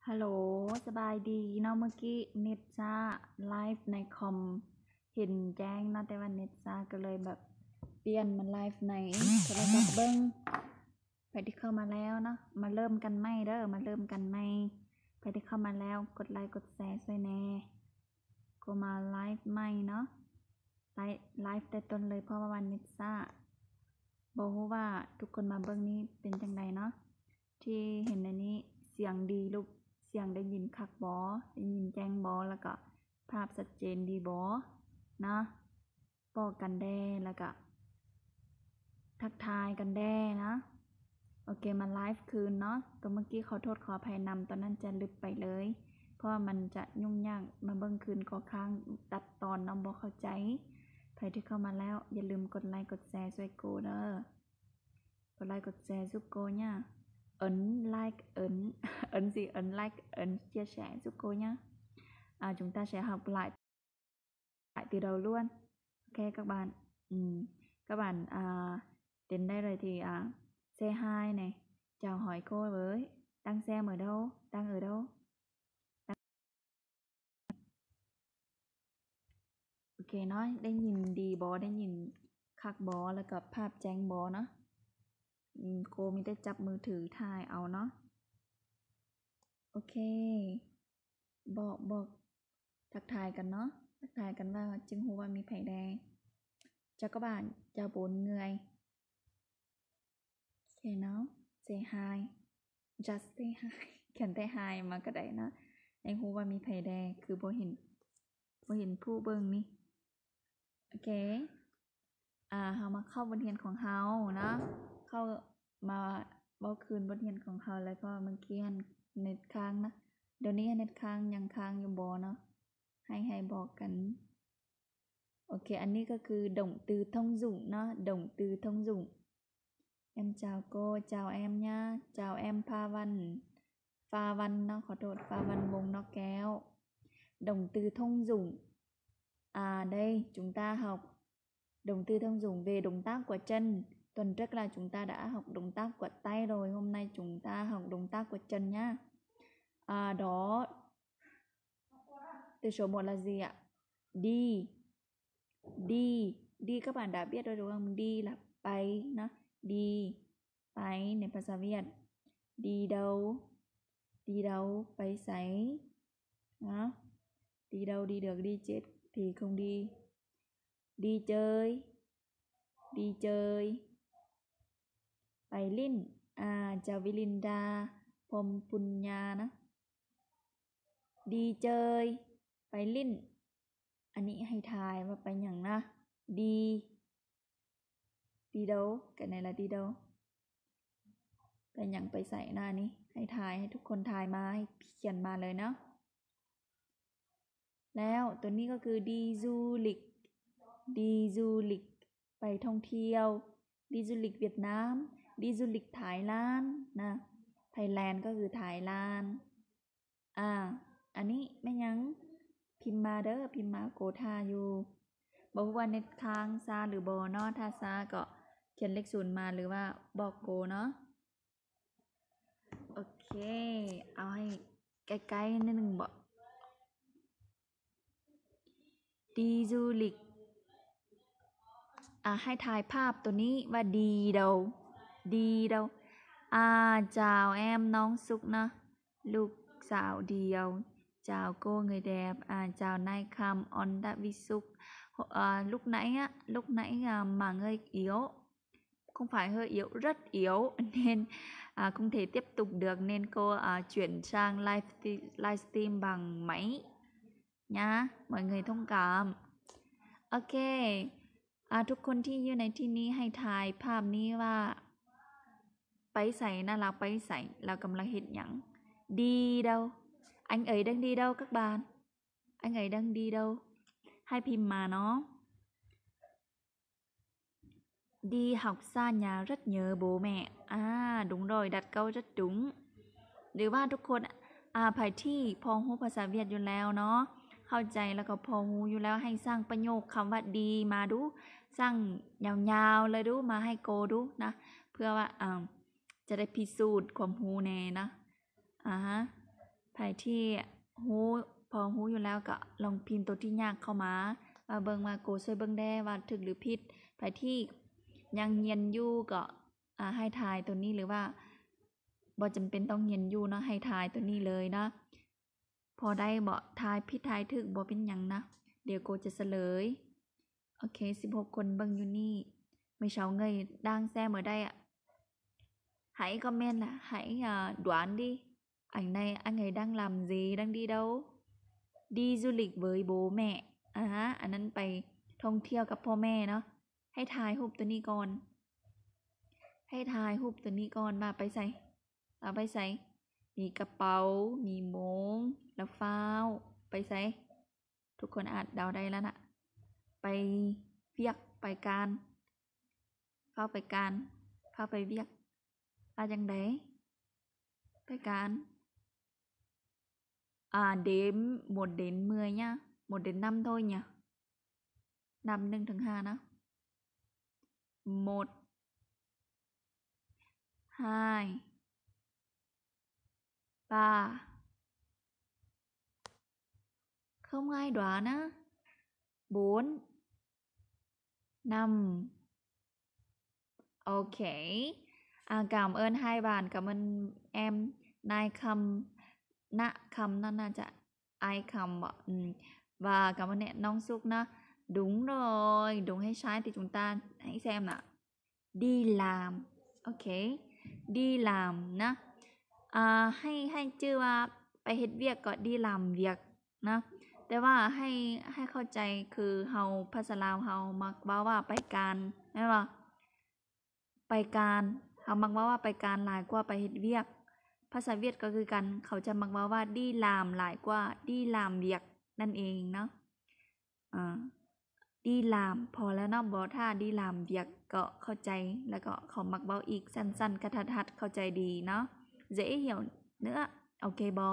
ฮัลโหลสบายดีเนาะเมื่อกี้เน็ตซ่าไลฟ์ในคอมเห็นแจ้งนะแต่ว่าเน็ตซ่าก็เลยแบบเปลี่ยนมันไลฟ์ในโทรศัพท์เบิ้งไปที่เข้ามาแล้วเนาะมาเริ่มกันไหมเด้อมาเริ่มกันไหมไปที่เข้ามาแล้วกดไลค์กดแชร์ช่วยแน่ก็มาไลฟ์ใหม่เนาะไลฟ์แต่ต้นเลยเพราะว่าวันเน็ตซ่าบอกว่าทุกคนมาเบิ้งนี้เป็นจังไดเนาะที่เห็นในนี้เสียงดีลูกเสียงได้ยินคักบอได้ยินแจ้งบอแล้วก็ภาพชัดเจนดีบอนะบอกกันแด้แล้วก็ทักทายกันแด้นะโอเคมาไลฟ์คืนเนาะตัวเมื่อกี้ขอโทษขออภัยนำตอนนั้นจะลึกไปเลยเพราะมันจะยุ่งยากมาเบิ้งคืนก็ค้างตัดตอนน้องบอกเข้าใจใครที่เข้ามาแล้วอย่าลืมกดไลค์กดแชร์ช่วยโกเด้อกดไลค์กดแชร์giúp cô nha ấn like ấn ấn gì ấn like ấn chia sẻ giúp cô nhé chúng ta sẽ học lại từ đầu luôn ok các bạn các bạn đến đây rồi thì xe 2 này chào hỏi cô với đang xem ở đâu đang ở đâu ok เนาะได้ยินดีบอได้ยินคักบอแล้วก็ภาพแจ้งบอเนาะโกมีแต่จับมือถือถ่ายเอาเนาะโอเคบอกทักทายกันเนาะทักทายกันว่าจึงหูว่ามีไผ่แดงchào các bạn chào 4 người okay nó say hi just say hi เขียนแต่ hi มาก็ได้นะในหูว่ามีไผ่แดงคือบ่เห็นผู้เบิ่งนี่โอเคเฮามาเข้าบทเรียนของเฮานะเข้ามาเว้าคืนบทเรียนของเฮาแล้วก็เมื่อกี้เน็ตค้างนะเดี๋ยวนี้เน็ตค้างยังค้างอยู่บ่เนาะให้บอกกันโอเคอันนี้ก็คือđộng từ thông dụng เนาะ động từ thông dụng em chào cô chào em nhá chào em Pha Văn nóขอโทษPha Văn Mông nó kéo động từ thông dụng đây chúng ta học động từ thông dụng về động tác của chân tuần trước là chúng ta đã học động tác của tay rồi hôm nay chúng ta học động tác của chân nhá đó từ số 1 là gì ạ đi đi các bạn đã biết rồi đúng không đi là bay nó đi bayในภาษาเวียด đi đâu bay sấy đó đi đâu đi được đi chết thì không đi đi chơi bay linh chào Vilinda Pom Punya đó đi chơi bay linh อันนี้ให้ทายว่าไปอย่างนะดีđâu cái này là đi đâu ไปอย่างไปใส่หน้านี้ให้ทายให้ทุกคนทายมาให้เขียนมาเลยเนาะแล้วตัวนี้ก็คือดีdu lịchไปท่องเที่ยวดีdu lịchเวียดนามดีdu lịchไทยแลนด์นะไทยแลนด์ก็คือไทยแลนด์อันนี้แม่ยังพิมพ์มาเด้อพิมพ์มาโกทาอยู่บอกว่าเน็ตค้างซาหรือบอเนาะถ้าซาก็เขียนเลข0มาหรือว่าบอกโกเนาะโอเคเอาให้ใกล้ๆนิดนึงบอกดีdu lịchให้ทายภาพตัวนี้ว่าดีเดาchào em น้องซุกนะลูกสาวเดียวchào cô người đẹp chào Nai Kham on đã vi súc lúc nãy mà hơi yếu không phải hơi yếu rất yếu nên không thể tiếp tục được nên cô chuyển sang livestream bằng máy nhá mọi người thông cảmโอเคทุกคนที่อยู่ในที่นี้ให้ทายภาพนี้ว่าไปใส่น่ารักไปใส่เรากำลังเห็นอย่างดีเดาanh ấy đang đi đâu các bạn anh ấy đang đi đâu hai phim mà nó đi học xa nhà rất nhớ bố mẹ đúng rồi đặt câu rất đúng หรือว่าทุกคนไปที่พอฮู้ภาษาเวียดอยู่แล้วเนาะเข้าใจแล้วก็พอฮู้อยู่แล้วให้สร้างประโยคคำว่าดีมาดูสร้างยาวๆเลยดูมาให้โกดูนะเพื่อว่าจะได้พิสูจน์ความฮู้แน่นะ ไผที่ฮู้พอฮู้อยู่แล้วก็ลองพิมพ์ตัวที่ยากเข้ามาว่าเบิ่งว่าโกช่วยเบิ่งแด้ว่าถูกหรือผิดไผที่ยังเรียนอยู่ก็ให้ทายตัวนี้หรือว่าบ่จำเป็นต้องเรียนอยู่เนาะให้ทายตัวนี้เลยนะพอได้บ่ทายผิดทายถูกบ่เป็นหยังนะเดี๋ยวโกจะเฉลยโอเค16คนเบิ่งอยู่นี่ไม่เช้าเงยđang xem ở đây ạ. Hãy comment là hãy đoán đi. Ảnh này anh ấy đang làm gì, đang đi đâu? Đi du lịch với bố mẹ. Anhนั้นไปท่องเที่ยวกับพ่อแม่เนาะให้ทายรูปตัวนี้ก่อนให้ทายรูปตัวนี้ก่อนมาไปใส่เอาไปใส่มีกระเป๋ามีโมงแล้วฟ้าวไปใส่ทุกคนอาจเดาได้แล้วนะไปเวียกไปการเข้าไปการเข้าไปเวียกจังไดไปการđếm 1 đến 10 nhá 1 đến 5 thôi nhỉ นับ1 ถึง 5 นะ1 2 3 không ai đoán á 4 5 ok cảm ơn hai bạn cảm ơn em Nai Khâm Nạ Khâm nó là ai Khâm và cảm ơn em Nong Suk nó đúng rồi đúng hay sai thì chúng ta hãy xem nào đi làm ok đi làmนะให้ชื่อว่าไปเฮ็ดเวียกก็ดีlàm việcนะแต่ว่าให้เข้าใจคือเฮาภาษาลาวเฮามักว่าว่าไปการแม่นบ่ไปการเฮามักว่าไปการหลายกว่าไปเฮ็ดเวียกภาษาเวียดก็คือกันเขาจะมักว่าดีลามหลายกว่าดีลามเวียกนั่นเองเนาะดีลามพอแล้วเนาะบ่ถ้าดีลามเวียกก็เข้าใจแล้วก็เขามักเว้าอีกสั้นๆกระทัดๆเข้าใจดีเนาะdễ hiểu nữa okบอ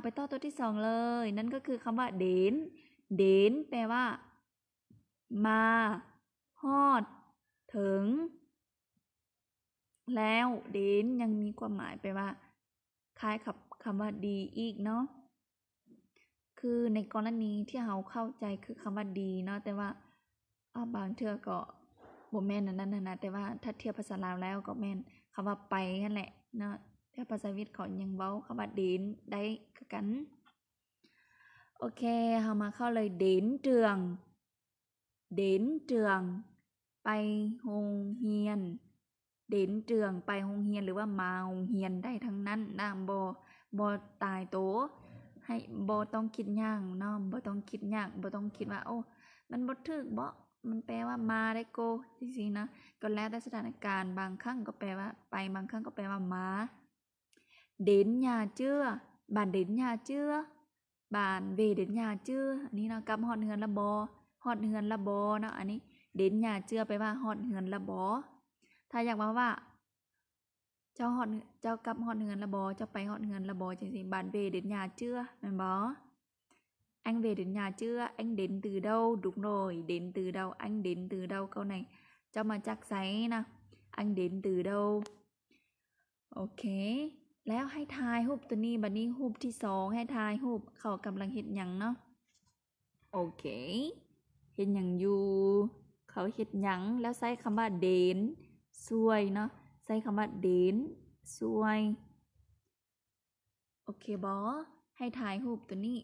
ไปต่อตัวที่2เลยนั่นก็คือคำว่าเดนเดนแปลว่ามาฮอดถึงแล้วเดนยังมีความหมายไปว่าคล้ายกับคำว่าดีอีกเนาะคือในกรณีที่เราเข้าใจคือคำว่าดีเนาะแต่ว่าบางเทื่อก็บ่แม่นอันนั้นนะแต่ว่าถ้าเทียบภาษาลาวแล้วก็แม่นคำว่าไปนั่นแหละเนาะแต่ภาษาเวียดเขายังเว้าคำว่าเดนได้คือกันโอเคเฮามาเข้าเลยเดนเตืองเดนเตืองไปโรงเรียนเดนเตืองไปโรงเรียนหรือว่ามาโรงเรียนได้ทั้งนั้นนะบ่ตายโตให้บ่ต้องคิดยากเนาะบ่ต้องคิดยากบ่ต้องคิดว่าโอ้มันบ่ถูกบ่มันแปลว่ามาได้โกจริงๆนะก็แล้วแต่สถานการณ์บางครั้งก็แปลว่าไปบางครั้งก็แปลว่ามาđến nhà chưa bạn đến nhà chưa bạn về đến nhà chưa อันนี้เนาะกับฮอดเฮือนละบ่ฮอดเฮือนละบ่เนาะอันนี้ đến nhà chưa แปลว่าฮอดเฮือนละบ่ถ้าอยากว่าเจ้ากลับฮอดเฮือนละบ่เจ้าไปฮอดเฮือนละบ่จังซี่ bạn về đến nhà chưa แม่นบ่ anh về đến nhà chưa anh đến từ đâu đúng rồi đến từ đâu anh đến từ đâu câu này เจ้ามาจากไสนะ anh đến từ đâu โอเคแล้วให้ทายรูปตัวนี้บัดนี้รูปที่2ให้ทายรูปเขากำลังเฮ็ดหยังเนาะโอเคเฮ็ดหยังอยู่เขาเฮ็ดหยังแล้วใช้คำว่าเดนช่วยเนาะใช้คำว่าเดนช่วยโอเคบ่ให้ทายรูปตัวนี้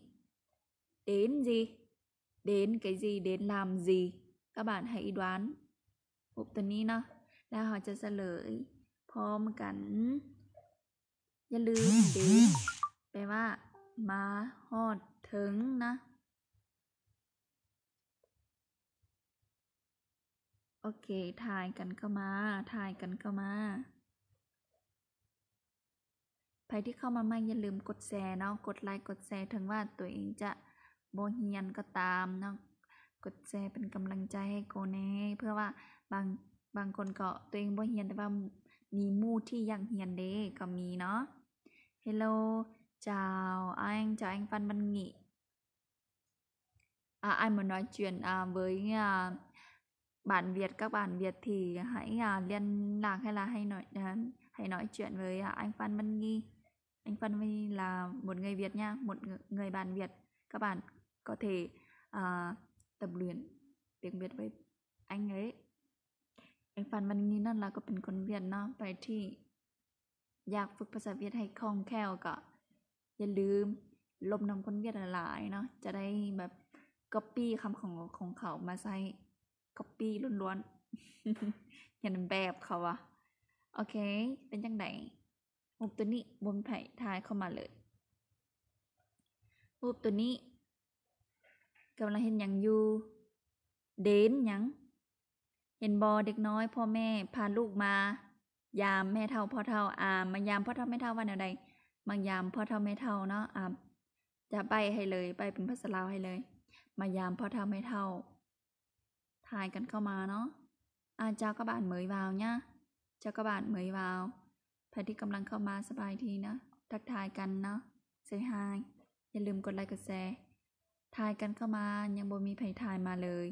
đến gì đến cái gì đến làm gì các bạn hãy đoán รูปตัวนี้เนาะแล้วเราจะเฉลยพร้อมกันอย่าลืมเดนแปลว่ามาฮอดถึงนะโอเคถ่ายกันเข้ามาใครที่เข้ามาใหม่อย่าลืมกดแชร์เนาะกดไลค์กดแชร์ถึงว่าตัวเองจะบ่เรียนก็ตามเนาะกดแชร์เป็นกำลังใจให้โกแน่เพื่อว่าบางคนก็ตัวเองบ่เรียนแต่ว่ามีหมู่ที่อยากเรียนเด้ก็มีเนาะHello, chào anh Phan Văn Nghị. Anh muốn nói chuyện với bạn Việt, các bạn Việt thì hãy liên lạc hay là hãy nói chuyện với anh Phan Văn Nghị. anh Phân Vy là một người Việt nha, một người bạn Việt. Các bạn có thể tập luyện tiếng Việt với anh ấy. Anh Phan Văn Nghiนั่นเราก็เป็นคนเวียดเนาะไปที่อยากฝึกภาษาเวียดให้คล่องแคล่วก็อย่าลืมลบนำคนเวียดหลายๆเนาะจะได้แบบ copy คำของเขามาใส่ copy ล้วนๆ เห็นแบบเขาอะโอเคเป็นจังไดรูปตัวนี้บนไผ่ทายเข้ามาเลยรูปตัวนี้กำลังเห็นอย่างอยู่เด่นอย่างเห็นบอเด็กน้อยพ่อแม่พาลูกมายามแม่เฒ่าพ่อเฒ่ามายามพ่อเฒ่าแม่เฒ่าว่าแนวใดมายามพ่อเฒ่าแม่เฒ่าเนาะจะไปให้เลยไปเป็นภาษาลาวให้เลยมายามพ่อเฒ่าแม่เฒ่าทายกันเข้ามาเนาะเจ้าcác bạn mới vào nhá chào các bạn mới vào ใครที่กำลังเข้ามาสบายทีนะทักทายกันเนาะ say hi อย่าลืมกดไลค์กดแชร์ทายกันเข้ามายังบ่มีไผทายมาเลย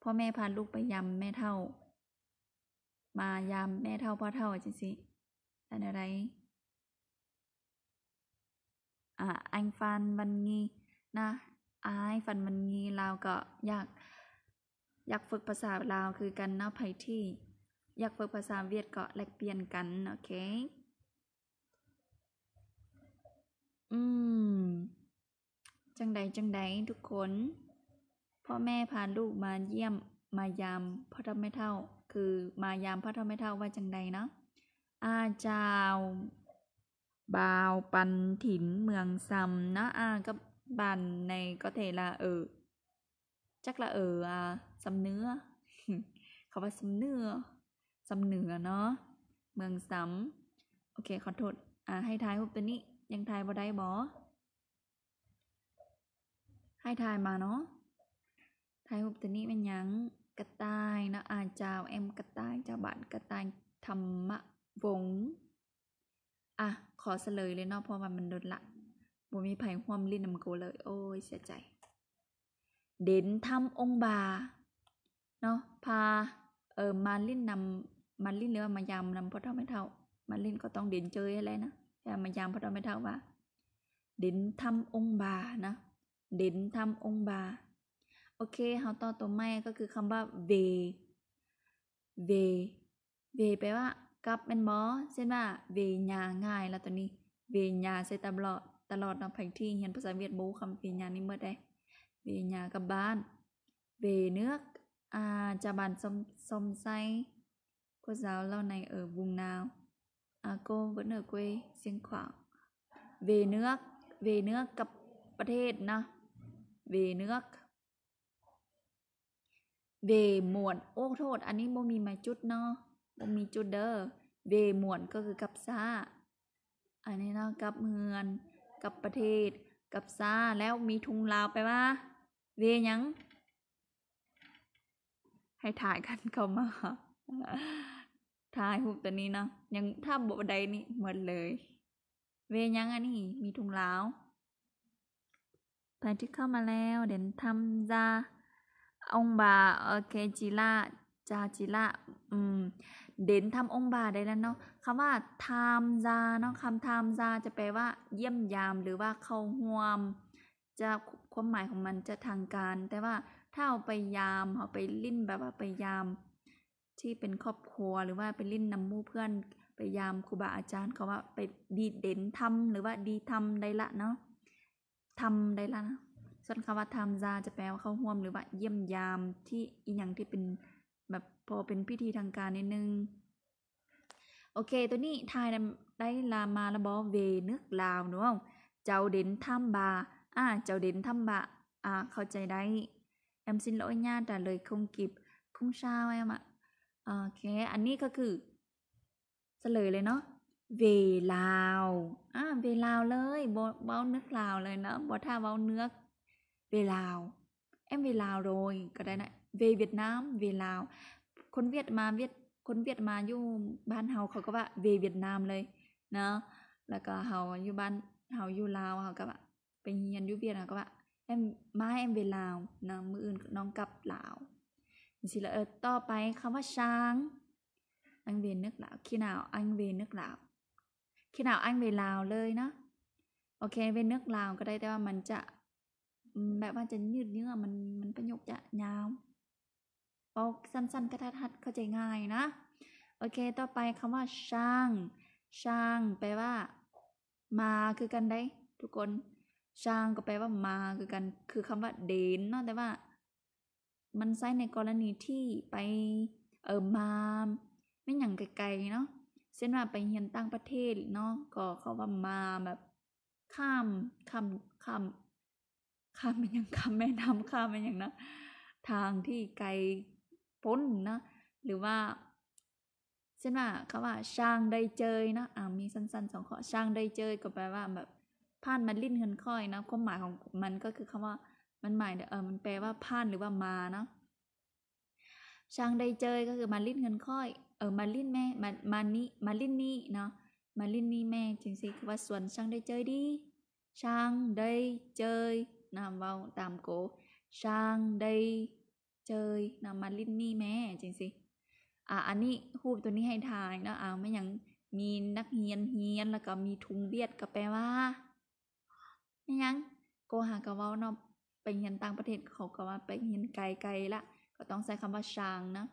พ่อแม่พาลูกไปยำแม่เฒ่ามายำแม่เฒ่าพ่อเฒ่าจังซี่อันอะไรanh Phan Văn Nghi นะPhan Văn Nghi ลาวก็อยากฝึกภาษาลาวคือกันเนาะไผที่อยากฝึกภาษาเวียดก็แลกเปลี่ยนกันโอเคจังใดทุกคนพ่อแม่พาลูกมาเยี่ยมมายามพ่อเฒ่าแม่เฒ่าคือมายามพ่อเฒ่าแม่เฒ่าว่าจังใดเนาะเจ้าบ่าวปันถิ่นเมืองซำเนาะก็บ้านในcó thể là ở chắc là ở Sầm Nứa เขาว่าSầm Nứa สำเหนือเนาะเมืองสำโอเคขอโทษให้ทายรูปตัวนี้ยังทายบ่ได้บ่ให้ทายมาเนาะทายรูปตัวนี้เป็นหยังกระต่ายเนาะเจ้าแอมกระต่ายเจ้าบ้านกระต่ายธรรมวงศ์ขอเฉลยเลยเนาะเพราะว่ามันโดนละบ่มีไผร่วมลิ้นนำกูเลยโอ้ยเสียใจเด่นทำองค์บาเนาะพามาลิ้นนำมาลิ้นหรือว่ามายามนำพ่อเฒ่าแม่เฒ่ามาลิ้นก็ต้องเด่นเจยอะไรนะแต่มายามพ่อเฒ่าแม่เฒ่าว่าเด่นทำองค์บานะเด่นทำองค์บาโอเคเฮาต่อตัวใหม่ก็คือคำว่าเวแปลว่ากับแม่นบ่เช่นว่าเวญาง่ายแล้วตัวนี้เวญาใส่ตลอดเนาะไผที่เรียนภาษาเวียดบ่คำเวญานี่หมดได้เวญากับบ้านเวเนื้อcha bạn Sông Say cô giáo lâu này ở vùng nào cô vẫn ở quê Xiêng Khoảng về nướcกับ ประเทศเนาะ về nước về หมวดโอ้โทษอันนี้บ่มีหมายจุดเนาะบ่มีจุดเด้อ về หมวดก็คือกับซ่าอันนี้เนาะกับเมืองกับประเทศกับซ่าแล้วมีทุงลาวไปว่า về หยังให้ถ่ายกันเข้ามาถ่ายรูปตัวนี้เนาะยังถ้าบ่ได้นี่หมดเลยเวยังอันนี้มีถุงลาวไปที่เข้ามาแล้วเด่นทำจ้าองบาโอเคจิล่าจิล่าเด่นทำองบาได้แล้วเนาะคำว่าทำจ้าเนาะคำทำจ้าจะแปลว่าเยี่ยมยามหรือว่าเข้าร่วมจะความหมายของมันจะทางการแต่ว่าถ้าเอาไปยามเอาไปลิ้นแบบว่าไปยามที่เป็นครอบครัวหรือว่าไปลิ้นนำหมู่เพื่อนไปยามครูบาอาจารย์เขาว่าไปดีเด่นทำหรือว่าดีทำได้ละเนาะทำได้ละนะส่วนคำว่าทำจาจะแปลว่าเข้าร่วมหรือว่าเยี่ยมยามที่อีหยังที่เป็นแบบพอเป็นพิธีทางการนิดนึงโอเคตัวนี้ทายได้ลามาแล้วบ่เวนึกลาวเนาะเจ้าเด่นทำบาเจ้าเด่นทำบาเข้าใจได้em xin lỗi nha trả lời không kịp không sao em ạโอเคอันนี้ก็คือเฉลยเลยเนาะเวลาวเวลาวเลยเว้านึกลาวเลยเนาะบ่ถ้าเว้าเนื้อเวลาว em về Lào rồi ก็ได้นะ về Việt Nam về Lào คนเวียดมาอยู่บ้านเฮาเขาก็ว่า về Việt Nam เลยเนาะแล้วก็เฮาอยู่บ้านเฮาอยู่ลาวเฮาก็ว่าไปเรียนอยู่เวียดเฮาก็ว่าem về Lào เนาะมื้ออื่นน้องกลับลาวสิละต่อไปคำว่าช้างanh về nước Lào khi nào anh về nước Lào khi nào anh về Làoเลยนะโอเคvề nước Làoก็ได้แต่ว่ามันจะแบบว่าจะยืดเยื้อมันประโยคจะยาวเอาสั้นๆกระทัดๆเข้าใจง่ายนะโอเคต่อไปคำว่าช่างแปลว่ามาคือกันได้ทุกคนช่างก็แปลว่ามาคือกันคือคำว่าเดนเนาะแต่ว่ามันใช้ในกรณีที่ไปมาไม่อย่างไกลๆเนาะเช่นว่าไปเรียนต่างประเทศเนาะก็เขาว่ามาแบบข้ามเป็นอย่างข้ามแม่น้ำข้ามเป็นอย่างนะทางที่ไกลพ้นนะหรือว่าเช่นว่าคำว่าช่างได้เจยนะมีสั้นๆ2 ข้อช่างได้เจยก็แปลว่าแบบผ่านมาลิ้นเงินค่อยนะความหมายของมันก็คือคำว่ามันหมายมันแปลว่าผ่านหรือว่ามาเนาะช่างได้เจยก็คือมาลิ้นเงินค่อยมาลิ้นแม่มาลิ้นนี่เนาะมาลิ้นนี่แม่จริงสิคือว่าส่วนช่างได้เจยดีช่างได้เจยนะเว้าตามโกช่างได้เจยนะมาลิ้นนี่แม่จริงสิอันนี้รูปตัวนี้ให้ทายเนาะไม่อย่างมีนักเรียนแล้วก็มีทุงเบียดก็แปลว่าไม่ยังโกหากะเว้าเนาะไปเรียนต่างประเทศเขาก็ว่าไปเรียนไกลๆละก็ต้องใช้คำว่าช่างนะ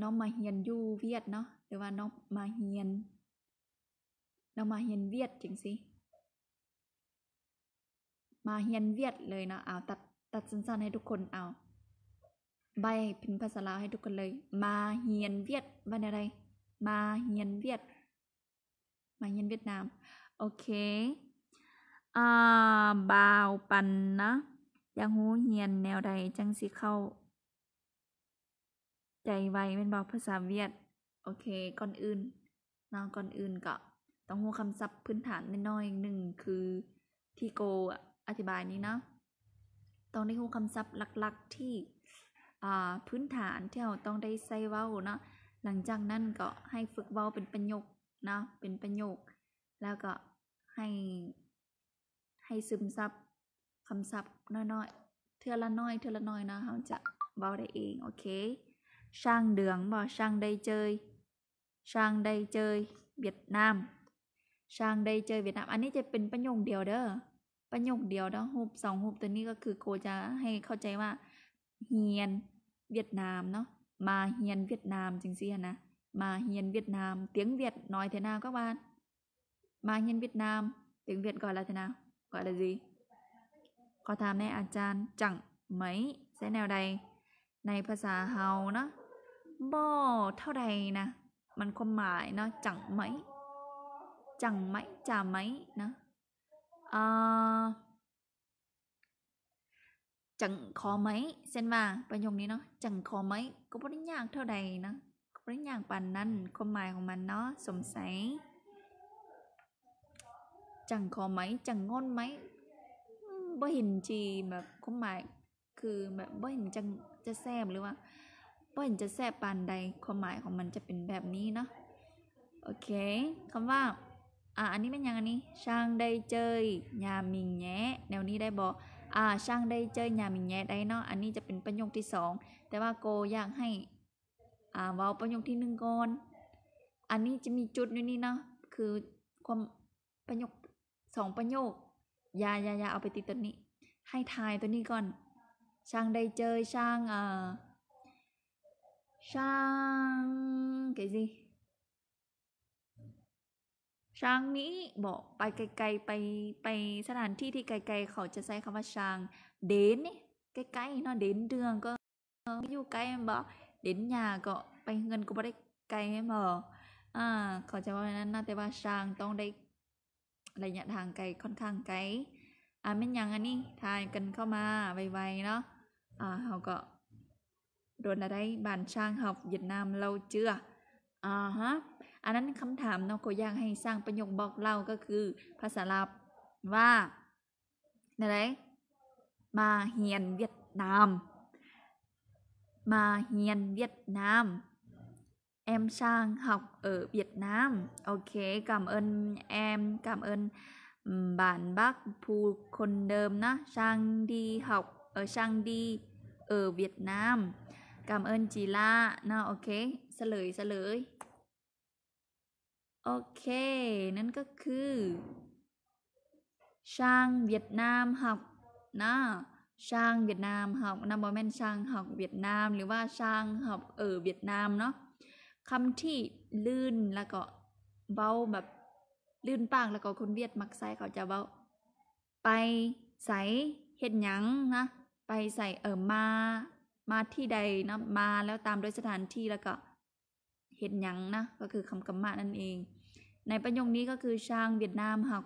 น้องมาเรียนอยู่เวียดเนาะหรือว่าน้องมาเรียนเวียดจังสิมาเรียนเวียดเลยนะตัดสั้นๆให้ทุกคนใบเป็นภาษาลาวให้ทุกคนเลยมาเรียนเวียดว่าอะไรมาเรียนเวียดนามโอเคบ่าวปันนะอยากรู้เรียนแนวใดจังสิเข้าใจไวเป็นบอกภาษาเวียดโอเคก่อนอื่นก็ต้องรู้คำศัพท์พื้นฐานน้อยๆหนึ่งคือที่โกอธิบายนี้นะต้องได้รู้คำศัพท์หลักๆที่พื้นฐานที่เราต้องได้ใช้เว้าเนาะหลังจากนั้นก็ให้ฝึกเว้าเป็นประโยคนะเป็นประโยคแล้วก็ให้ซึมซับคำศัพท์น้อยๆเทื่อละน้อยนะเราจะเว้าได้เองโอเคช่างเดืองบ่ช่างได้เจยเวียดนามช่างได้เจยเวียดนามอันนี้จะเป็นประโยคเดียวเด้อประโยคเดียวเนาะรูป2รูปตัวนี้ก็คือโกจะให้เข้าใจว่าเฮียนเวียดนามเนาะมาเฮียนเวียดนามจังซี่นะมาเฮียนเวียดนามtiếng Việt nói thế nào các bạnมาเฮียนเวียดนามtiếng Việt gọi là thế nào gọi là gì ขอถามแม่อาจารย์จังไหมใช้แนวใดในภาษาเฮาเนาะบ่เท่าใดนะมันความหมายเนาะจังไหมจ่าไหมนะจังขอไหมเส้นมาประโยคนี้เนาะจังขอไหมก็บ่ได้ยากเท่าใดนะก็บ่ได้ยากปานนั้นความหมายของมันเนาะสงสัยจังขอไหมจังงอนไหมบ่เห็นจีแบบความหมายคือแบบบ่เห็นจังจะแซ่บหรือว่าบ่เห็นจะแซ่บปานใดความหมายของมันจะเป็นแบบนี้เนาะโอเคคำว่าอันนี้เป็นยังอันนี้ช่างได้เจยยามิงแย้แนวนี้ได้บ่ช่างได้เจยยามิงแย้ได้เนาะอันนี้จะเป็นประโยคที่2แต่ว่าโกอยากให้เว้าประโยคที่1ก่อนอันนี้จะมีจุดอยู่นี่เนาะคือความประโยค2ประโยคอย่าเอาไปติดตัวนี้ให้ทายตัวนี้ก่อนช่างได้เจยช่างcái gì ช่างนี้บอกไปไกลๆไปสถานที่ที่ไกลๆเขาจะใช้คำว่าช่างเด่นนี่ใกล้ๆเนาะเด่นเดืองก็อยู่ใกล้บอกเด่นยาก็ไปเงินก็บ่ได้ไกลให้บ่เขาจะว่านั้นนะแต่ว่าช่างต้องได้ระยะทางไกลค่อนข้างไกลแม่นยังอันนี้ทายกันเข้ามาไวๆเนาะเขาก็โดนอะไรบ้านช่างhọc Việt Nam lâu chưaฮะอันนั้นคำถามเนาะก็อยากให้สร้างประโยคบอกเล่าก็คือภาษาลาวว่าอะไรมาเรียนเวียดนามem sang học ở Việt Nam ok cảm ơn em cảm ơn bạn bác Phuคนเดิมนะ sang đi ở Việt Nam cảm ơn chị La นะโอเคเฉลย โอเคนั่นก็คือช่างเวียดนามhọc นะช่างเวียดนามhọc นะบ่แม่นช่างhọcเวียดนามหรือว่าช่าง học เวียดนามเนาะคำที่ลื่นแล้วก็เบาแบบลื่นปากแล้วก็คนเวียดมักใส่เขาจะเบาไปใส่เฮ็ดหยังนะไปใส่มาที่ใดนะมาแล้วตามด้วยสถานที่แล้วก็เฮ็ดหยังนะก็คือคำกำมะนั่นเองในประโยคนี้ก็คือช่างเวียดนามhọc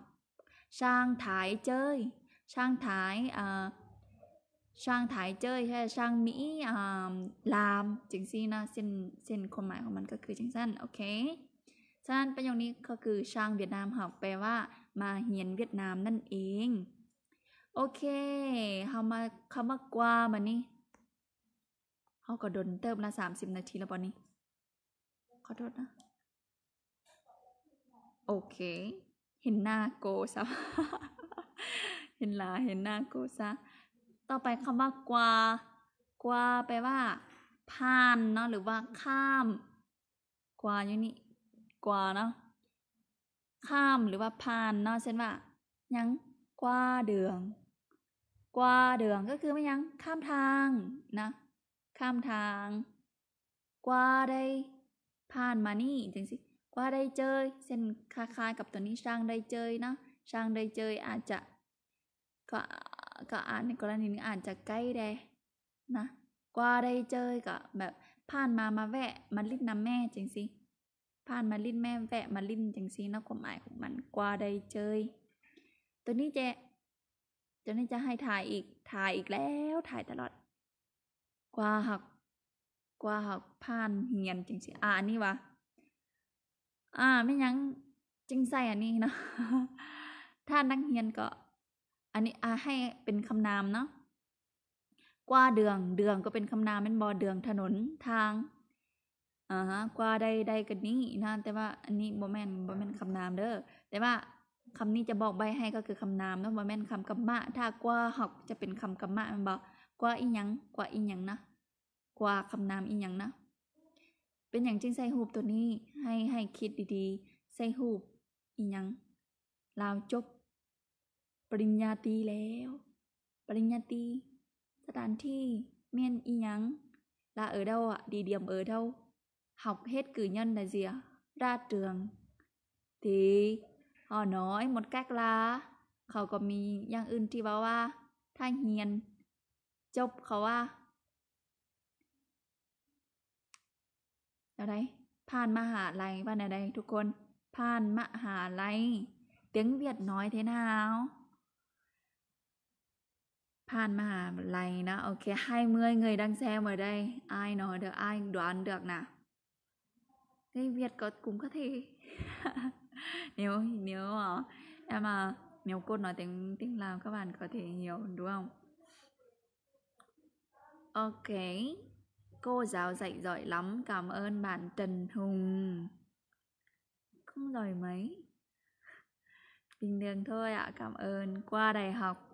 ช่างถ่ายเจ้ยช่างถ่ายช่างถ่ายเจ้ยใช่ช่างมีลามจังซี่นะเส้นความหมายของมันก็คือจังสั้นโอเคฉะนั้นประโยคนี้ก็คือช่างเวียดนามhọcแปลว่ามาเรียนเวียดนามนั่นเองโอเคเฮามาคำว่ากว่าบัดนี้เฮาก็ดนเติมละ30 นาทีแล้วบ่นี้ขอโทษนะโอเคเห็นหน้าโกซะ เห็นหน้าโกซะต่อไปคำว่ากว่าแปลว่าผ่านเนาะหรือว่าข้ามกว่าอยู่นี่กว่าเนาะข้ามหรือว่าผ่านเนาะเช่นว่ายังกว่าเดืองก็คือไม่ยังข้ามทางนะข้ามทางกว่าได้ผ่านมานี่จังสิกว่าได้เจอเส้นคล้ายๆกับตัวนี้ช่างได้เจอเนาะช่างได้เจออาจจะก็อ่านในกรณีนี้อาจจะใกล้แดนะกว่าได้เจอก็แบบผ่านมาแวะมาลิ้นน้ำแม่จังสิผ่านมาลิ้นแม่แวะมาลิ้นจังสิเนาะความหมายของมันกว่าได้เจอตัวนี้จะให้ถ่ายอีกแล้วถ่ายตลอดกว่าหักผ่านเฮียนจังสิอันนี้วะไม่ยังจึงใส่อันนี้เนาะ ถ้านักเรียนก็อันนี้ให้เป็นคำนามเนาะกว่าเดืองก็เป็นคำนามเป็นบ่เดืองถนนทางกว่าใดกันนี้นะแต่ว่าอันนี้บ่แม่นคำนามเด้อแต่ว่าคำนี้จะบอกใบให้ก็คือคำนามเนาะบ่แม่นคำกำมะถ้ากว่าหักจะเป็นคำกำมะมันบอกกว่าอีหยังนะกว่าคำนามอีหยังนะเป็นอย่างจึงใส่รูปตัวนี้ให้คิดดีๆใส่รูปอีหยังลาวจบปริญญาตรีแล้วปริญญาตรีสถานที่เมียนอีหยังlà ở đâu ạ địa điểm ở đâu học hết cử nhân là gì ạ ra trường thì họ nói một cách là เขาก็มีอย่างอื่นที่บอกว่าถ้าเรียนจบเขาว่าอะไรผ่านมหาลัยว่าอะไรทุกคนผ่านมหาลัยtiếng Việt nói thế nàoผ่านมหาลัยนะโอเค20 người đang xem ở đây ai nói được ai đoán được nào người Việt cũng có thể nếu nếu cô nói tiếng Lào các bạn có thể hiểu đúng không ok cô giáo dạy giỏi lắm cảm ơn bạn Trần Hùng không giỏi mấy bình thường thôi ạ cảm ơn qua đại học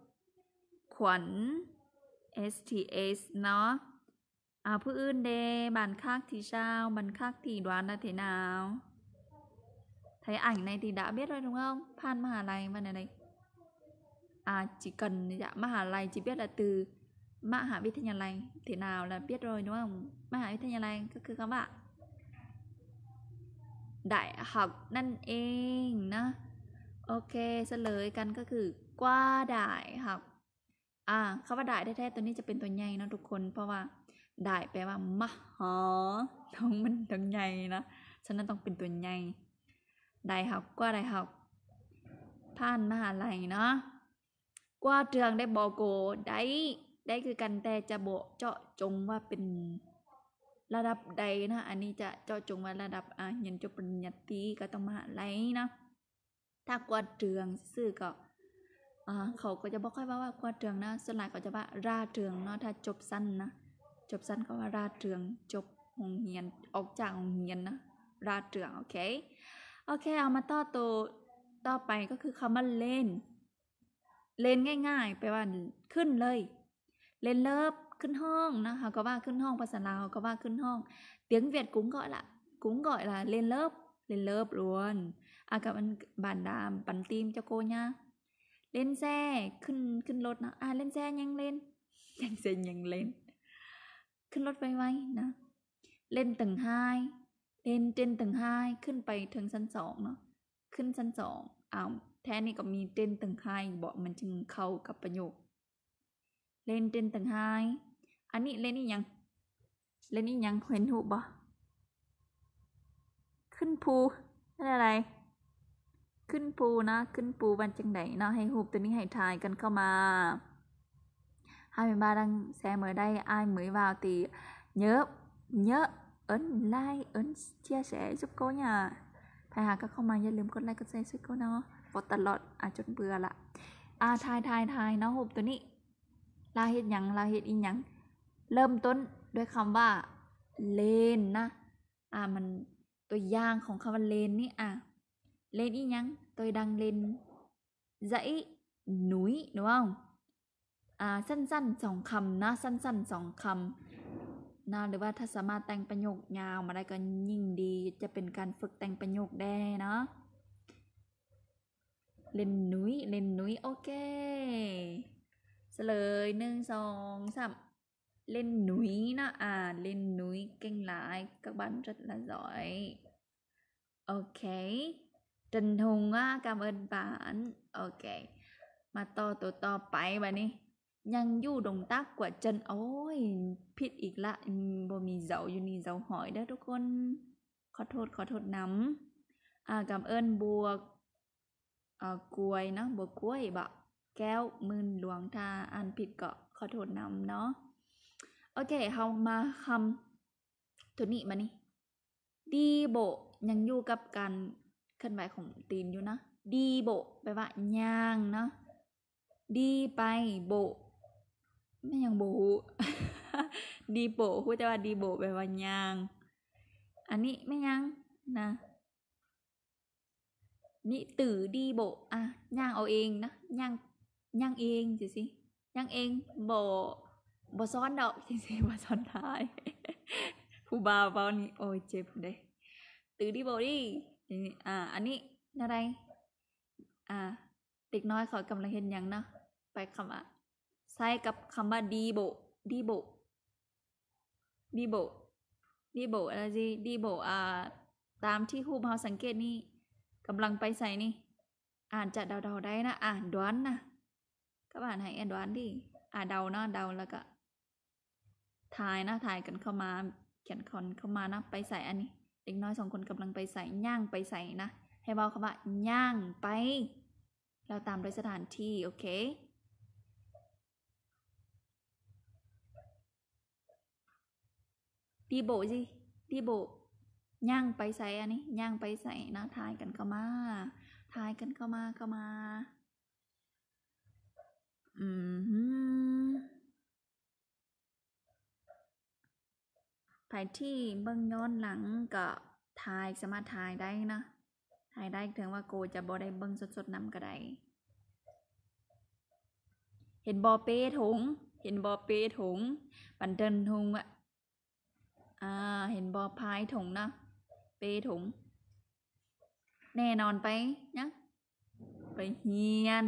Khuẩn STS nóผู้อื่นเดbạn khác thì sao bạn khác thì đoán là thế nào thấy ảnh này thì đã biết rồi đúng không Phan Mahalay và này chỉ cần dạ Mahalay chỉ biết là từ Mã Viết Nhà Lành thế nào là biết rồi đúng không Mã Viết Nhà Lànhก็คือคำว่าđại học นั่นเองนะโอเคเฉลยกันก็คือกว่าđại họcคำว่าได้แท้ๆตัวนี้จะเป็นตัวใหญ่นะทุกคนเพราะว่าได้แปลว่ามหาต้องมันต้องใหญ่นะฉะนั้นต้องเป็นตัวใหญ่ได้họcกว่าได้họcผ่านมหาลัยเนาะกว่าเtrườngได้บ่โกได้คือกันแต่จะบ่เจาะจงว่าเป็นระดับใดนะอันนี้จะเจาะจงว่าระดับเรียนจบปริญญาตรีก็ต้องมหาลัยนะถ้ากว่าเtrườngซื่อก็เขาก็จะบอกค่อยว่ากว่าเtrườngนะส่วนหลายเขาจะว่าราเtrườngเนาะถ้าจบสั้นนะจบสั้นก็ว่าราเtrườngจบโรงเรียนออกจากโรงเรียนนะราเtrườngโอเคเอามาต่อไปก็คือคำว่าเล่นง่ายๆแปลว่าขึ้นเลยเล่นเลิฟขึ้นห้องนะเขาก็ว่าขึ้นห้องภาษาลาวเขาก็ว่าขึ้นห้องtiếng Việt cũng gọi là lên lớp lên lớp luôn cảm ơn bạn đã bắn tim cho cô nha. Lên xe,ขึ้นรถนะlên xe nhanh lên nhanh xe nhanh lên ขึ้นรถไวๆนะ lên tầng 2 lên trên tầng 2 ขึ้นไปถึงชั้น2เนาะขึ้นชั้น2แท้นี่ก็มี trên tầng 2บอกมันจึงเข้ากับประโยค lên trên tầng 2อันนี้เล่นอีหยังเห็นหูบ่ขึ้นภูนั่นอะไรขึ้นภูนะขึ้นภูบันจังไดเนาะให้หูตัวนี้ให้ทายกันเข้ามา23 đang xem ở đây ai mới vào thì nhớ ấn like ấn chia sẻ giúp cô nha ใครหาก็เข้ามาอย่าลืมกดไลค์กดแชร์ช่วยcôเนาะกดตลอดจนเบื่อละทายเนาะหูตัวนี้ลาเฮ็ดหยังอีหยังเริ่มต้นด้วยคำว่าเลนนะมันตัวอย่างของคำว่าเลนนี่เลนอีหยังtôi đang lên dãy núi đúng khôngสั้นๆ2 คำนะสั้นๆ2 คำนะหรือว่าถ้าสามารถแต่งประโยคยาวมาได้ก็ยิ่งดีจะเป็นการฝึกแต่งประโยคได้เนาะlên núi ok เฉลย1 2 3 lên núi nó lên núi kênh lại các bạn rất là giỏi ok Trần Hùng cảm ơn bạn ok มาตัวต่อไปบัดนี้ยังอยู่ดงตักกว่าจันโอ้ยผิดอีกละบ่มีเสาอยู่นี่เสาหอยเด้อทุกคนขอโทษน้ำcảm ơnบัวกล้วยเนาะบัวกล้วยบะแก้วมืนหลวงถ้าอ่านผิดก็ขอโทษน้ำเนาะโอเคเฮามาคำตัวนี้มานี่ดีโบยังอยู่กับการเคลื่อนไหวของตีนอยู่นะดีโบแปลว่าย่างเนาะดีไปโบไม่ยังโบ ดีโบพูดแต่ว่าดีโบแปลว่าย่างอันนี้ไม่ยังนะนี่ตื่อดีโบย่างเอาเองนะย่างเองสิย่างเองบ่ซ้อนดอกสิบ่ซ้อนท้าย ผู้บ่าวเว้านี่โอ้ยเจ็บเด้ตื่อดีโบดิอันนี้อะไรเด็กน้อยเขากำลังเห็นยังนะไปคำว่าใช้กับคำว่าดีโบอะไรสิดีโบตามที่ครูเขาสังเกตนี่กำลังไปใส่นี่จะเดาได้นะđoánนะcác bạn hãy đoán điเดาเนาะเดาแล้วก็ทายกันเข้ามาเขียนคนเข้ามานะไปใส่อันนี้เด็กน้อย2 คนกำลังไปใส่ย่างไปใส่นะให้บอกคำว่าย่างไปเราตามโดยสถานที่โอเคดีโบสิดีโบย่างไปใส่อันนี้ย่างไปใส่นะทายกันเข้ามาใครที่เบิ่งย้อนหลังก็ทายสามารถทายได้นะทายได้ถึงว่าโกจะบ่ได้เบิ่งสดๆนำก็ได้เห็นบ่เป้ถุงบันเทิงถุงเห็นบ่พายถุงนะเป้ถุงแน่นอนไปนะไปเฮียน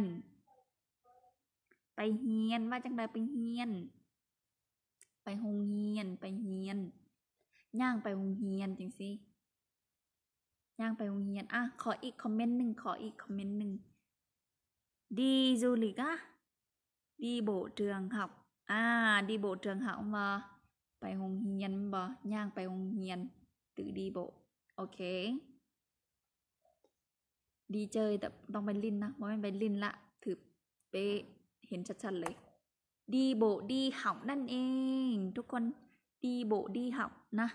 ว่าจังได๋ไปเฮียนไปโรงเรียนไปเฮียนย่างไปโรงเรียนจังซี่ย่างไปโรงเรียนขออีกคอมเมนต์นึงđi du lịch đi bộ trường học đi bộ trường học mà ไปโรงเรียนบ่ย่างไปโรงเรียนตื่อดีโบโอเคดีเจยแต่ต้องไปลิ้นนะบ่แม่นไปลิ้นละถือเป๊ะเห็นชัดๆเลยดีโบดีเห่านั่นเองทุกคนดีโบดีเห่านะ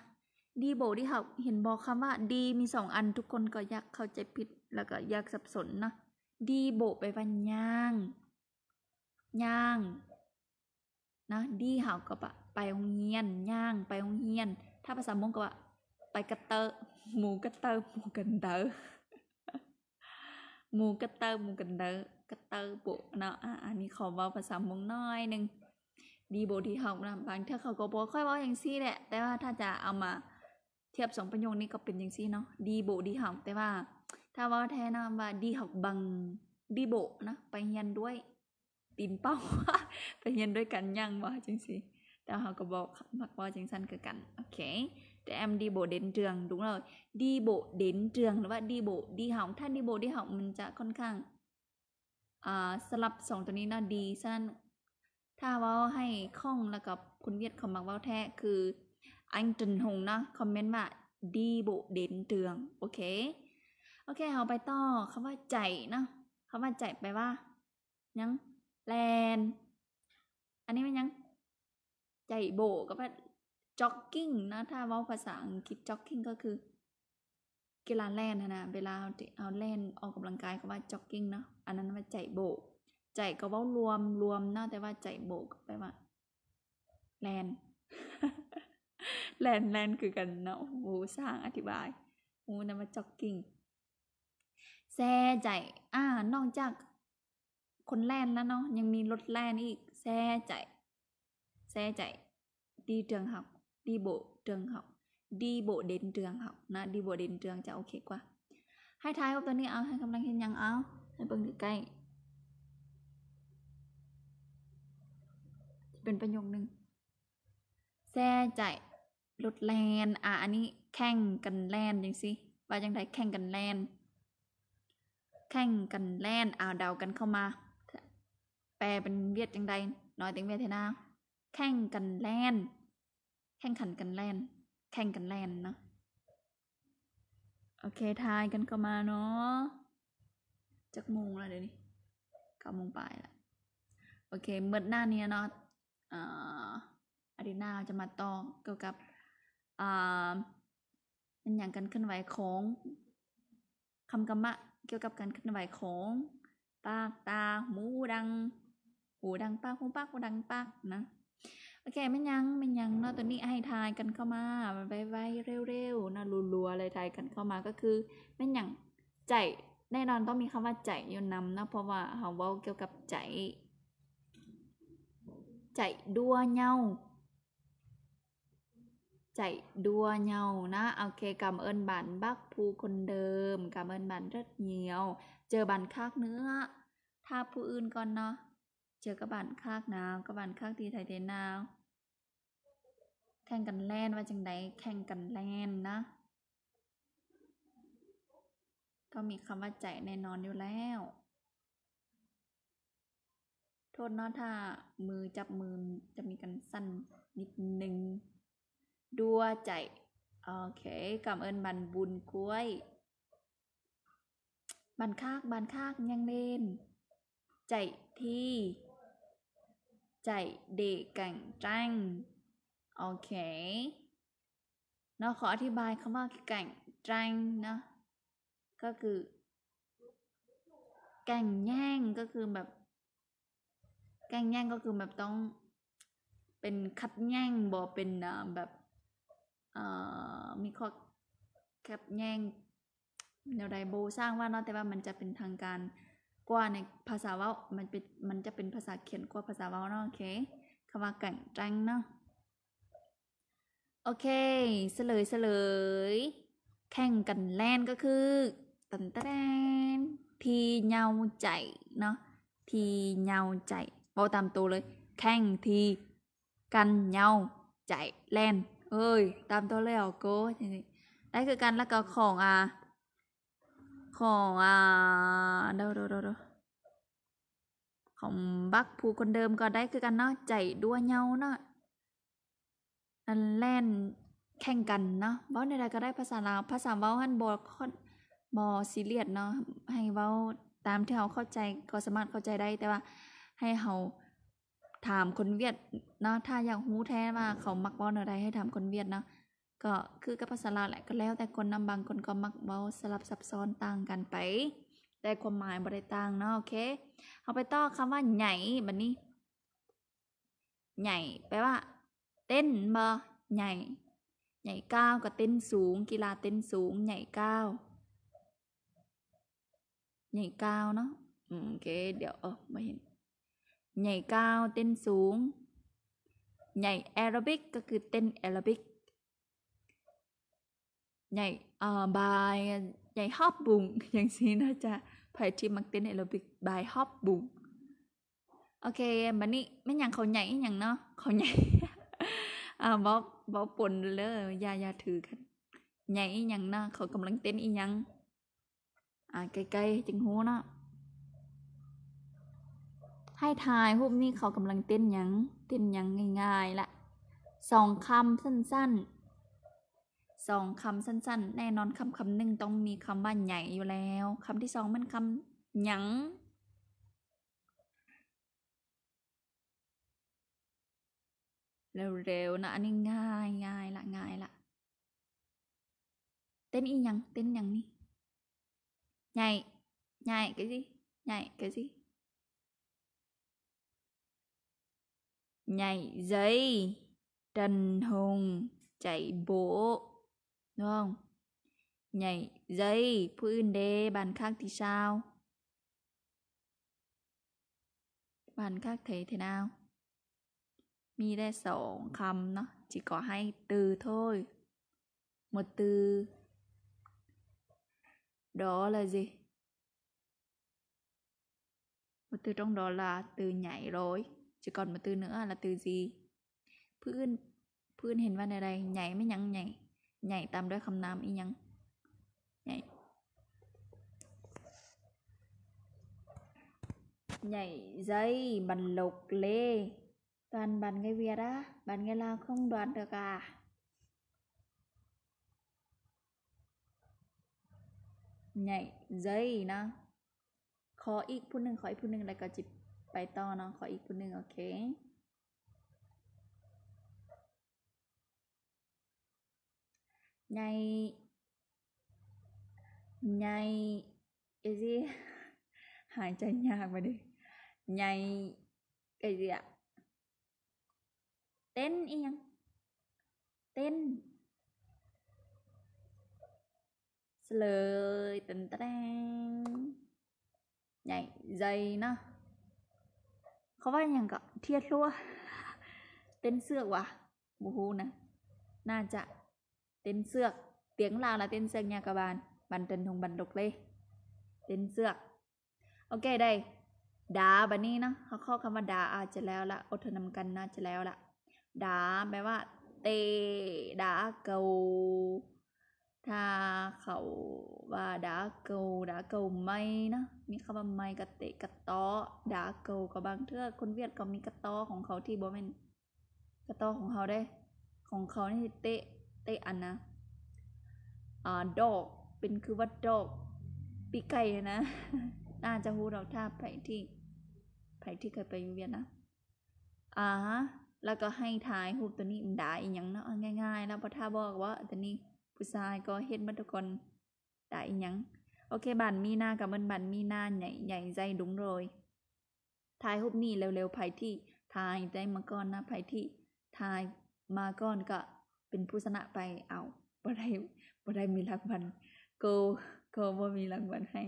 ดีโบดีเห่าเห็นบอกคำว่าดีมี2 อันทุกคนก็อยากเข้าใจผิดแล้วก็อยากสับสนนะดีโบไปว่าย่างนะดีเห่าก็ไปโรงเรียนย่างไปโรงเรียนถ้าภาษามงก็ว่าไปกระเตอหมูกระเตอหมูกันเตอโบเนาะอันนี้ขอเว้าภาษามงน้อยนึงดีโบดีเห่านะบางเทื่อเขาก็บ่ค่อยเว้าจังซี่แหละแต่ว่าถ้าจะเอามา เทียบสองประโยคนี้ก็เป็นอย่างซี่เนาะดีโบดีหอกแต่ว่าถ้าว่าแท้นะว่าดีหอกบังดีโบนะไปเรียนด้วยตีนเป้า ไปเรียนด้วยกันยังว่าจังซี่แต่เขาก็บอกมักว่าจังซั่นคือกันโอเคแต่em đi bộ đến trường đúng rồi đi bộ đến trường หรือว่า đi bộ đi học ถ้า đi bộ đi học มันจะค่อนข้างสลับสองตัวนี้นะดีฉะนั้นถ้าว่าให้คล่องแล้วกับคุณเวียดเขามักว่าแท้คือ anh Trần Hùng นะคอมเมนต์ว่า đi bộ đến trường โอเคโอเคเอาไปต่อคำว่าใจนะคำว่าใจแปลว่ายังแลนอันนี้มันยังใจโบก็ว่า jogging นะถ้าว่าภาษาอังกฤษ jogging ก็คือกีฬาแล่นนะเวลาเอาแล่นออกกำลังกายก็ว่า jogging เนาะอันนั้นว่าใจโบใจก็ว่ารวมเนาะแต่ว่าใจโบก็แปลว่าแลน แลนคือกันเนาะโหสร้างอธิบายโหนั่นว่า jogging แซ่ใจนอกจากคนแล่นแล้วเนาะยังมีรถแล่นอีกแซ่ใจđi trường học đi bộ trường học đi bộ đến trường học นะ đi bộ đến trường จะโอเคกว่าให้ทายว่าตัวนี้เอาให้กำลังเห็นยังเอาให้เบิ่งใกล้ๆเป็นประโยคนึงแซ่ใจรถแล่นอันนี้แข่งกันแล่นจังซี่ว่าจังได๋แข่งกันแล่นเดากันเข้ามาแปลเป็นเวียดจังใดน้อยเต็งเวียดเทนาแข่งกันแล่นแข่งขันกันแล่นแข่งกันแล่นเนาะโอเคทายกันเข้ามาเนาะจักโมงแล้วเดี๋ยวนี้9 โมงปลายแล้วโอเคเมื่อหน้านี้เนาะอาทิตย์หน้าจะมาต่อเกี่ยวกับเป็นอย่างการเคลื่อนไหวของคำกรรมะเกี่ยวกับการเคลื่อนไหวของปากตาหูดังปากหูปากหูดังปากนะโอเคไม่ยังเนาะตัวนี้ให้ทายกันเข้ามาไวๆเร็วๆนะรัวๆเลยทายกันเข้ามาก็คือไม่ยังใจแน่นอนต้องมีคำว่าใจอยู่นำนะเพราะว่าเขาเว้าเกี่ยวกับใจดัวเน่าใจดัวเน่านะโอเคกำเอิญบันบักผู้คนเดิมกำเอิญบันเร็ดเหนียวเจอบันคากเนื้อถ้าผู้อื่นก่อนเนาะเจอกับบันคากนาวกับบันคากทีไทยเทนาวแข่งกันแล่นว่าจังไดแข่งกันแล่นนะก็มีคำว่าใจแน่นอนอยู่แล้วโทษเนาะถ้ามือจับมือจะมีกันสั้นนิดนึงดัวใจโอเคกำเอิญบันบุญกล้วยบันคากยังเล่นใจที่ใจเด็กแก่งจังโอเคเนาะขออธิบายคำว่าแก่งจังนะก็คือแก่งแย่งก็คือแบบแก่งแย่งก็คือแบบต้องเป็นคัดแย่งบ่เป็นแบบมีข้อคัดแย่งแนวใดโบสร้างว่าเนาะแต่ว่ามันจะเป็นทางการกว่าในภาษาเว้ามันจะเป็นภาษาเขียนกว่าภาษาเว้าเนาะโอเคคำว่าแก่งจังเนาะโอเคเฉลยแข่งกันแล่นก็คือตันตะแดนทีเหยาใจเนาะทีเหยาใจบอกตามตัวเลยแข่งทีกันเหยาใจแล่นเอ้ยตามตัวเลยเหรอโก้ได้คือกันแล้วก็ของเดี๋ยวของบักผู้คนเดิมก็ได้คือกันเนาะใจดัวเหยาเนาะอันแล่นแข่งกันเนาะเว้าในใดก็ได้ภาษาลาวภาษาเว้าหันบ่ซีเรียสเนาะให้เว้าตามที่เฮาเข้าใจก็สามารถเข้าใจได้แต่ว่าให้เฮาถามคนเวียดเนาะถ้าอยากรู้แท้ว่าเขามักเว้าแนวใดให้ถามคนเวียดเนาะก็คือกับภาษาลาวแหละก็แล้วแต่คนนำบางคนก็มักเว้าสลับซับซ้อนต่างกันไปแต่ความหมายบ่ได้ต่างเนาะโอเคเฮาไปต่อคำว่าใหญ่บัดนี้ใหญ่แปลว่าเต้นบ่ใหญ่ก้าวกับเต้นสูงกีฬาเต้นสูงใหญ่ก้าวเนาะโอเคเดี๋ยวไม่เห็นใหญ่ก้าวเต้นสูงใหญ่แอโรบิกก็คือเต้นแอโรบิก ใหญ่บายใหญ่ฮอบบุงอย่างนี้น่าจะไผ่ที่มักเต้นในโรบิกบายฮอบบุงโอเคบัดนี้ไม่อย่างเขาใหญ่อย่างเนาะเขาใหญ่ บอกปนเลยอย่าถือกันใหญ่อย่างเนาะเขากำลังเต้นอีหยังไกลๆจึงหูเนาะให้ทายพวกนี้เขากำลังเต้นหยังง่ายๆละ2 คำสั้นๆ2 คำสั้นๆแน่นอนคำหนึ่งต้องมีคำว่าใหญ่อยู่แล้วคำที่2มันคำหยังเร็วๆนะอันนี้ง่ายละเต้นอีหยังเต้นหยังนี่ใหญ่cái gì nhảy cái gì nhảy dây Trần Hùng chạy bộ đúng không nhảy dây Phương Đê bàn khác thì sao bàn khác thấy thế nào miได้2 คำเนาะchỉ có 2 từ thôi một từ đó là gì một từ trong đó là từ nhảy rồi chỉ còn một từ nữa là từ gì Phương Phương เห็นว่าอะไรใหญ่ไม่ยังใหญ่ตามด้วยคำนามอีหยังใหญ่nhảy dây bắn lộc lê toàn bắn người Việt á bắn người Lào không đoán được à nhảy dây นะขออีกผู้หนึ่งแล้วก็จิไปต่อเนาะขออีกผู้หนึ่งโอเคnhảy cái gì หายใจยากมาดิnhảy cái gì ạเต้นอีหยังเต้นเลยเต้นแตงใหญ่ใจเนาะเขาว่าอย่างก็เทียดรัวเต้นเสือกว่ะบูฮูนะน่าจะเต้นเสือกtiếng Lào là tên สือกnha các bạn bàn Trần Hùng bàn độc lê tên สือกโอเคได้ดาบันนี้เนาะเขาข้อคำว่าดาอาจจะแล้วละอดทนนำกันน่าจะแล้วละดาแปลว่าเตดาเกาถ้าเขาว่าดาเกาไม่นะมีคำว่าไม่กะเตะกะต้อดาเกากับบางเทื่อคนเวียดก็มีกะต้อของเขาที่บ่แม่นกะต้อของเขาได้ของเขานี่เตะอันนะดอกเป็นคือว่าดอกปีไก่นะ น่าจะฮู้ดอกถ้าไปที่เคยไปเวียดนะแล้วก็ให้ทายรูปตัวนี้มันได้อีหยังเนาะง่ายๆแล้วพอถ้าบอกว่าตัวนี้ผู้ชายก็เฮ็ดมาทุกคนได้อีหยังโอเคbản mi na cảm ơn bạn mi na nhảy dây đúng rồi ทายรูปนี้เร็วๆไผที่ทายได้มาก่อนนะไผที่ทายมาก่อนก็เป็นผู้ชนะไปเอาบ่ได้มีรางวัลก็บ่มีรางวัลให้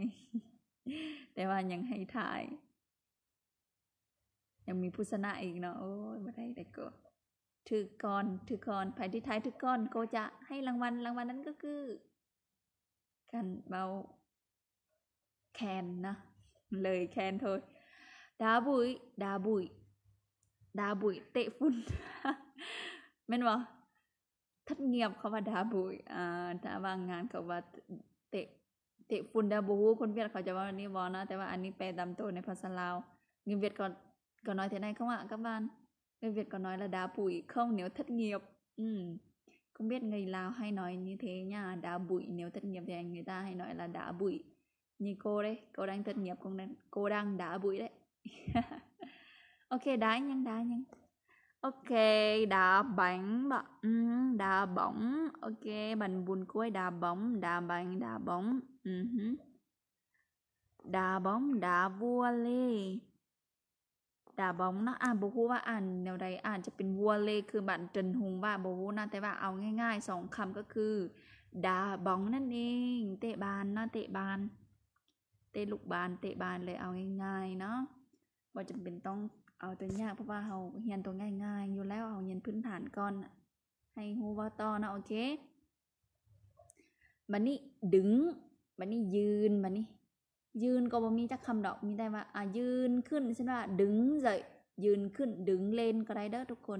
แต่ว่ายังให้ทายยังมีผู้ชนะอีกเนาะโอ้ยบ่ได้ก็ถือก่อนไผที่ทายถือก่อนก็จะให้รางวัลนั้นก็คือกันเบาแคนนะเลยแคนthôi đá bụi tệ phun แม่นบ่ทัดเงียบเขาว่าดาบุยถ้าว่างงานเขาว่าเตะฝุ่นดาบูคนเวียดเขาจะว่าอันนี้บ่นะแต่ว่าอันนี้แปลตามตัวในภาษาลาวเงินเวียดก็nói thế này không ạ các bạn người Việt có nói là đá bụi không nếu thất nghiệp không biết người Lào hay nói như thế nha đá bụi nếu thất nghiệp thì người ta hay nói là đá bụi như cô đấy cô đang thất nghiệp cô đang đá bụi đấy ok đá nhanh ok đá bánh đá bóng ok bạn buồn cuối đá bóng đá bánh đá bóng đá bóng đá volleyดาบองนะบ่ฮู้ว่าอ่านแนวใดอ่านจะเป็นวัวเลคือบ้านเจินฮงว่าบ่ฮู้นะแต่ว่าเอาง่ายๆ2 คำก็คือดาบองนั่นเองเตะบานเนาะเตะบานเตะลูกบานเตะบานเลยเอาง่ายๆเนาะบ่จำเป็นต้องเอาตัวยากเพราะว่าเฮาเรียนตัวง่ายๆอยู่แล้วเอาเรียนพื้นฐานก่อนให้ฮู้ว่าต่อนะโอเค บัดนี้ดึงบัดนี้ยืนบัดนี้ยืนก็บ่มีจักคำดอกมีแต่ว่ายืนขึ้นใช่ไหมดึงใส่ยืนขึ้นดึงlênก็ได้เด้อทุกคน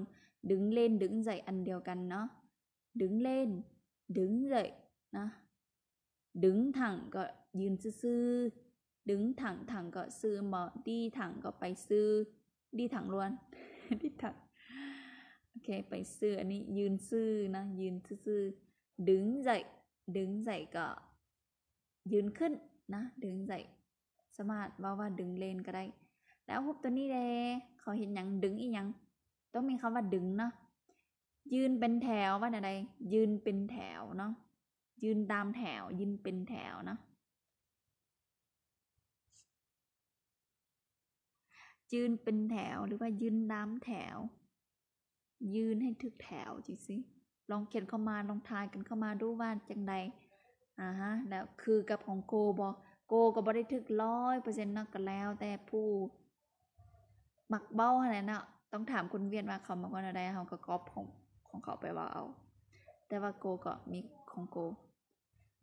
ดึงlênดึงใส่อันเดียวกันเนาะดึงlênดึงใส่นะดึงthẳngก็ยืนซื่อดึงthẳng thẳngก็ซื่อmà đi thẳngก็ไปซื่อđi thẳng luôn đi thẳngโอเคไปซื่ออันนี้ยืนซื่อนะยืนซื่อดึงใส่ก็ยืนขึ้นนะดึงใส่สามารถว่าดึงlênก็ได้แล้วรูปตัวนี้แหละเขาเห็นหยังดึงอีหยังต้องมีคำว่าดึงเนาะยืนเป็นแถวว่าอะไรยืนเป็นแถวเนาะยืนตามแถวยืนเป็นแถวเนาะยืนเป็นแถวหรือว่ายืนตามแถวยืนให้ถึกแถวจิสิลองเขียนเข้ามาลองทายกันเข้ามาดูว่าจังใดฮะแล้วคือกับของโกบอกโกก็บ่ได้ถึก100%นักกันแล้วแต่ผู้มักเบ้าอะไรเนาะต้องถามคุณเวียนว่าเขามักว่าอะไรเขาก็ก๊อปของเขาไปว่าเอาแต่ว่าโกก็มีของโก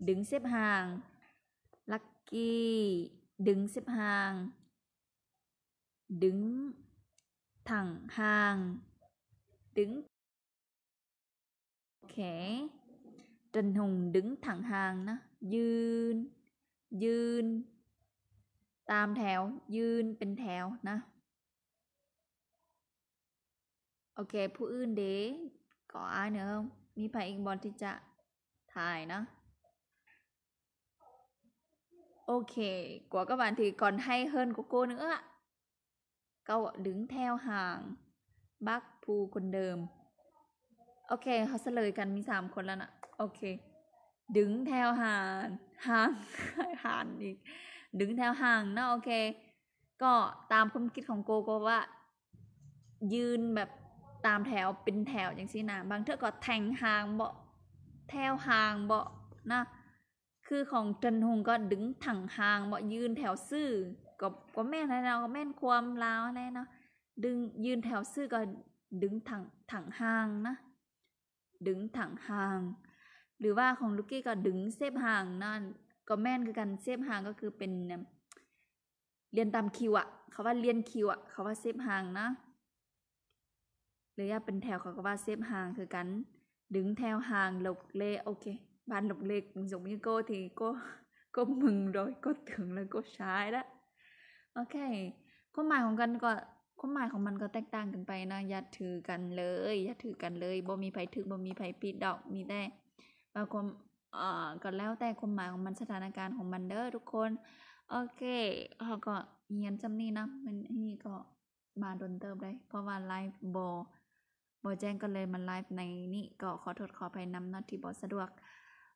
ดึงเส้นห่างลักกี้ดึงเส้นห่างดึงถังห่างดึงโอเคTrần Hùng đứng thẳng hàngนะยืนตามแถวยืนเป็นแถวนะโอเคผู้อื่นเด้có ai nữa không มีใครอีกบอลที่จะถ่ายนะok của các bạn thì còn hay hơn của cô nữa câu đứng theo hàng bác Phuคนเดิมโอเคเขาเฉลยกันมี3คนแล้วนะโอเคดึงแถวห่างอีกดึงแถวห่างเนาะโอเคก็ตามความคิดของโกก็ว่ายืนแบบตามแถวเป็นแถวอย่างซี่นะบางเทื่อก็แทงห่างบ่แถวห่างบ่นะคือของเจินหงก็ดึงถังห่างบ่ยืนแถวซื่อก็แม่นอะไรเนาะก็แม่นความลาวอะไรเนาะดึงยืนแถวซื่อก็ดึงถังห่างนะดึงถังห่างหรือว่าของลูกกี้ก็ดึงเซฟห่างนั่นก็แม่นคือกันเซฟห่างก็คือเป็นเรียนตามคิวอ่ะเขาว่าเรียนคิวอ่ะเขาว่าเซฟห่างนะหรือว่าเป็นแถวเขาก็ว่าเซฟห่างคือกันดึงแถวห่างlục lê ok bạn lục lê giống như cô thì cô mừng rồi cô tưởng là cô sai đó ok ความหมายของกันก็ความหมายของมันก็แตกต่างกันไปนะอย่าถือกันเลยบ่มีไผถึกบ่มีไผผิดดอกมีแต่บางคนก็แล้วแต่ความหมายของมันสถานการณ์ของมันเด้อทุกคนโอเคเขาก็เรียนจำนี้นะมันนี่ก็มาโดนเติมได้เพราะว่าไลฟ์บ่แจ้งกันเลยมันไลฟ์ในนี่ก็ขอโทษขออภัยนำนะที่บ่สะดวก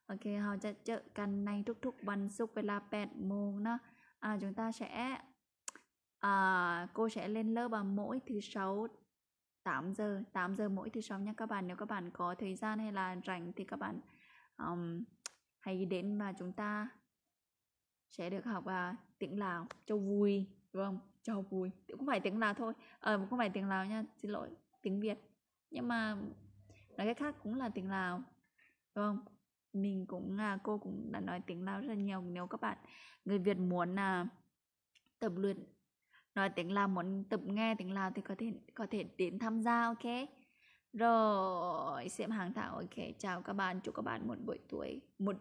โอเคเราจะเจอกันในทุกๆวันศุกร์เวลา 8 โมงนะchúng ta sẽ cô sẽ lên lớp vào mỗi thứ 6 8 giờ mỗi thứ 6 nha các bạn. Nếu các bạn có thời gian hay là rảnh thì các bạn hãy đến và chúng ta sẽ được học tiếng Lào cho vui, đúng không? Cho vui, cũng phải tiếng Lào thôi, không phải tiếng Lào nha, xin lỗi, tiếng Việt. Nhưng mà nói cách khác cũng là tiếng Lào, đúng không? Mình cũng cô cũng đã nói tiếng Lào rất là nhiều. Nếu các bạn người Việt muốn tập luyện nói tiếng Lào, muốn tập nghe tiếng Lào thì có thể đến tham gia, ok? Rồi xem hàng thảo, ok. Chào các bạn, chúc các bạn một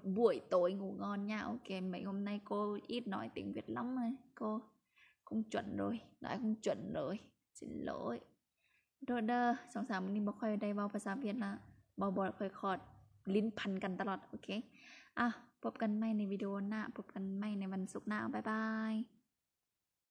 buổi tối ngủ ngon nha. Ok, mấy hôm nay cô ít nói tiếng Việt lắm rồi, cô không chuẩn rồi, nói không chuẩn rồi, xin lỗi. Rồi đơ, 2-3 วันนี้บ่ค่อยได้เว้าภาษาเวียดนะบ่ค่อยคอดลิ้นพันกันตลอดโอเคพบกันใหม่ในวิดีโอหน้าพบกันใหม่ในวันศุกร์หน้าบ๊ายบาย